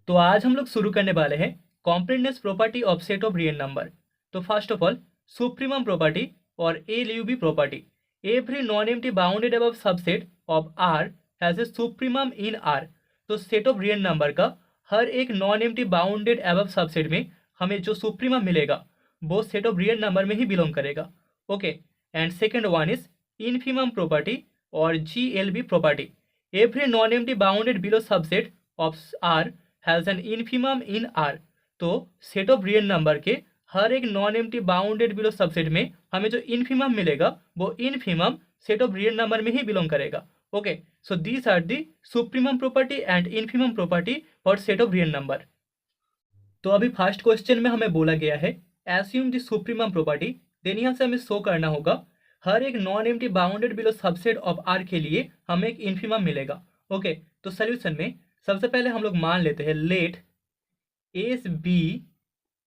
तो आज हम लोग शुरू करने वाले हैं completeness property of set of real number. तो first of all supremum property और LUB property. Every non empty bounded above subset of R has a supremum in R. तो सेट ऑफ रियल नंबर का हर एक non empty bounded above subset में हमें जो supremum मिलेगा वो सेट ऑफ रियल नंबर में ही बिलोंग करेगा। Okay, and second one is infimum property और GLB property. Every non empty bounded below subset of R has an infimum in R. तो सेट ऑफ रियल नंबर के हर एक non empty bounded below subset में हमें जो infimum मिलेगा वो infimum set of real number में ही बिलोंग करेगा। Okay, so these are the supremum property and infimum property for set of real number. तो अभी फर्स्ट क्वेश्चन में हमें बोला गया है assume the supremum property. Then यहाँ से हमें शो करना होगा हर एक non empty bounded below subset of R के लिए हमें एक इनफिमम मिलेगा। ओके, तो सोल्यूशन में सबसे पहले हम लोग मान लेते हैं let S be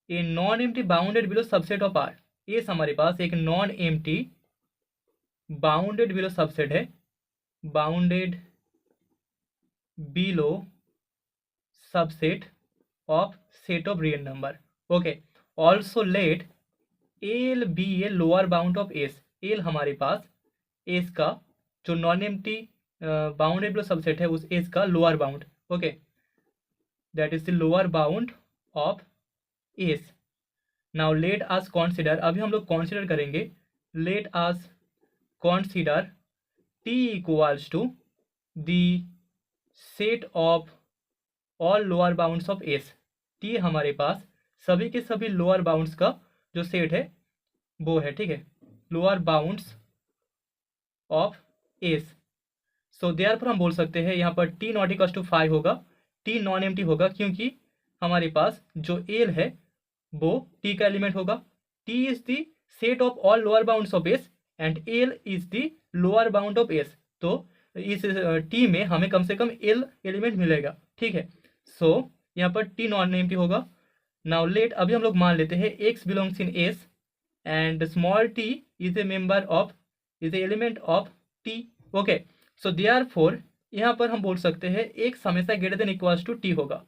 a non empty bounded below subset of R. S हमारे पास एक non empty bounded below subset है, bounded below subset of set of real number. Okay, also let L be a lower bound of S. L हमारे पास S का जो non empty bounded below subset है उस एस का lower bound. Okay, that is the lower bound of S. Now let us consider, अभी हम लोग consider करेंगे, let us consider T equals to the set of all lower bounds of S. T हमारे पास सभी के सभी lower bounds का जो सेट है वो है, ठीक है, lower bounds of S. So therefore हम बोल सकते हैं यहाँ पर टी नॉट इक्वल्स टू 5 होगा, टी नॉन एम्प्टी होगा क्योंकि हमारे पास जो एल है वो टी का एलिमेंट होगा। T is the set of all lower bounds of S and L is the lower bound of S. तो इस टी में हमें कम से कम एल एलिमेंट मिलेगा, ठीक है। सो यहाँ पर टी नॉन एम्प्टी होगा। नाउ लेट अभी हम लोग मान लेते हैं X belongs in S and small T is a member of is a element of T. Okay, so therefore यहाँ पर हम बोल सकते हैं एक्स हमेशा greater than equals to T होगा,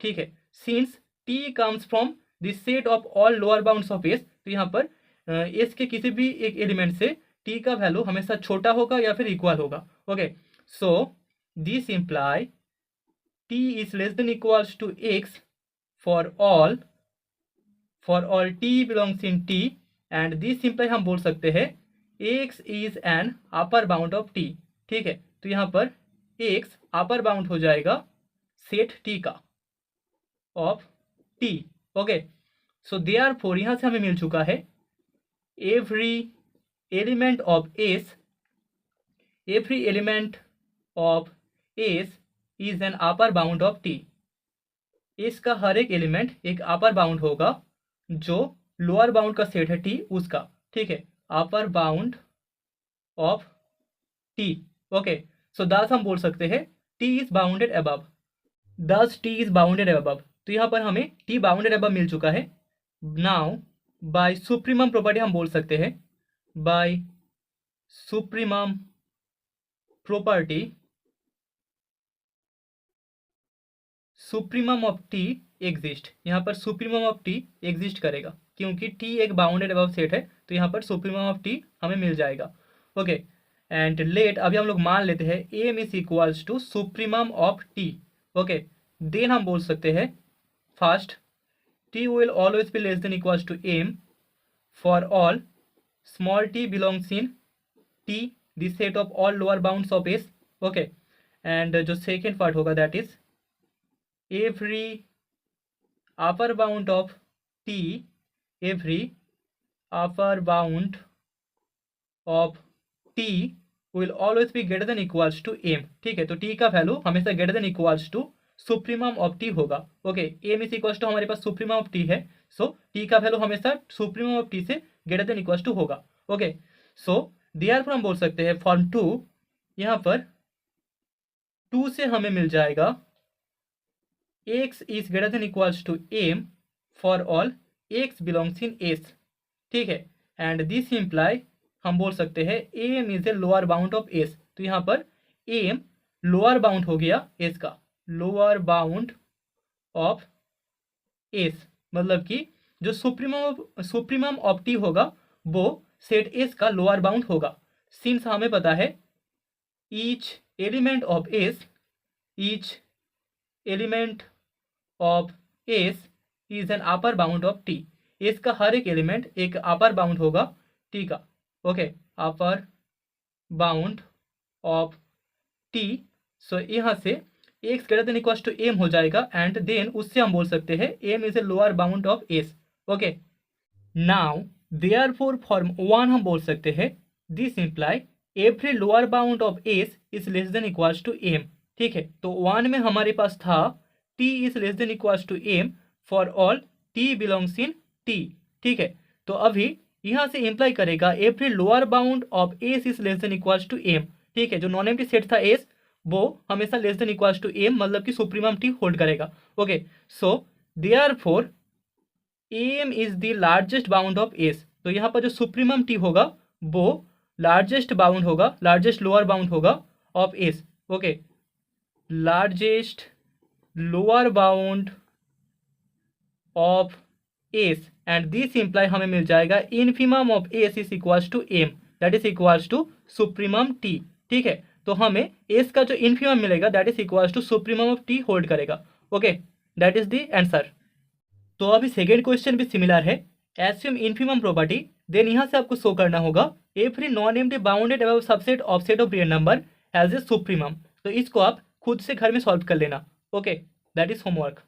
ठीक है। Since T comes from the set of all lower bounds of S, तो यहाँ पर एस के किसी भी एक एलिमेंट से टी का वैल्यू हमेशा छोटा होगा या फिर इक्वल होगा। Okay, so this imply T is less than equals to X for all T belongs in T and this imply हम बोल सकते हैं X is an upper bound of T, ठीक है। तो यहाँ पर एक्स अपर बाउंड हो जाएगा सेट टी का of T. Okay, so therefore यहाँ से हमें मिल चुका है every element of S, every element of S is an upper bound of T. S का हर एक एलिमेंट एक अपर बाउंड होगा जो लोअर बाउंड का सेट है टी उसका, ठीक है, upper bound of T. Okay, so thus हम बोल सकते हैं T is bounded above, thus T is bounded above. तो यहाँ पर हमें टी बाउंडेड अबव मिल चुका है। नाउ बाय सुप्रीमम प्रॉपर्टी हम बोल सकते हैं by supremum property supremum of T exist. यहाँ पर सुप्रीमम ऑफ टी एग्जिस्ट करेगा क्योंकि टी एक बाउंडेड अबव सेट है, तो यहाँ पर सुप्रीमम ऑफ टी हमें मिल जाएगा। ओके, एंड लेट अभी हम लोग मान लेते हैं M is equals to supremum of T. Okay, then हम बोल सकते हैं first T will always be less than equals to M for all small T belongs in T the set of all lower bounds of S. Okay, and जो second part होगा that is every upper bound of t, every upper bound of t will always be greater than equals to m, ठीक है। तो t का value हमेशा greater than equals to supremum of T होगा। Okay, m is equals to हमारे पास supremum of T है, so t का वैल्यू हमेशा सुप्रीमम ऑफ टी से ग्रेटर देन इक्वल्स टू होगा। ओके, सो देयरफॉर हम बोल सकते हैं फॉर्म 2, यहाँ पर 2 से हमें मिल जाएगा x is greater than equals to m for all x belongs in S, ठीक है। एंड दिस इम्प्लाई हम बोल सकते हैं m is a lower bound of S। तो यहाँ पर m लोअर बाउंड हो गया S का, लोअर बाउंड ऑफ एस, मतलब कि जो सुप्रीमम ऑफ टी होगा वो सेट एस का लोअर बाउंड होगा। सिंस हमें पता है each element of S, each element of S is an upper bound of T. S का हर एक एलिमेंट एक अपर बाउंड होगा टी का। Okay, upper bound of T. So यहाँ से x greater than equal to M हो जाएगा एंड देन उससे हम बोल सकते हैं M is a lower bound of S. Okay, now therefore from one हम बोल सकते हैं this imply every lower bound of S is less than equal to M. ठीक है, तो वन में हमारे पास था T is less than equal to M for all T belongs in T. ठीक है, तो अभी यहाँ से इंप्लाई करेगा every lower bound of S is less than equal to M. ठीक है, जो नॉन एम्प्टी सेट था एस वो हमेशा less than equal to M, मतलब कि सुप्रीमम टी होल्ड करेगा। Okay, so therefore M is the largest bound of S. तो यहाँ पर जो सुप्रीमम टी होगा वो लार्जेस्ट बाउंड होगा, लार्जेस्ट लोअर बाउंड होगा of S. Okay, largest lower bound of S and this imply हमें मिल जाएगा infimum of S is equal to M, that is equal to supremum T. ठीक है, तो हमें एस का जो इनफिमम मिलेगा that is equal to supremum of T hold करेगा। Okay, that is the answer. तो अभी सेकेंड क्वेश्चन भी सिमिलर है, एज्यूम इनफिमम प्रॉपर्टी, देन यहाँ से आपको शो करना होगा every non empty bounded above subset of set of real number has a supremum. तो इसको आप खुद से घर में सॉल्व कर लेना। Okay, that is homework.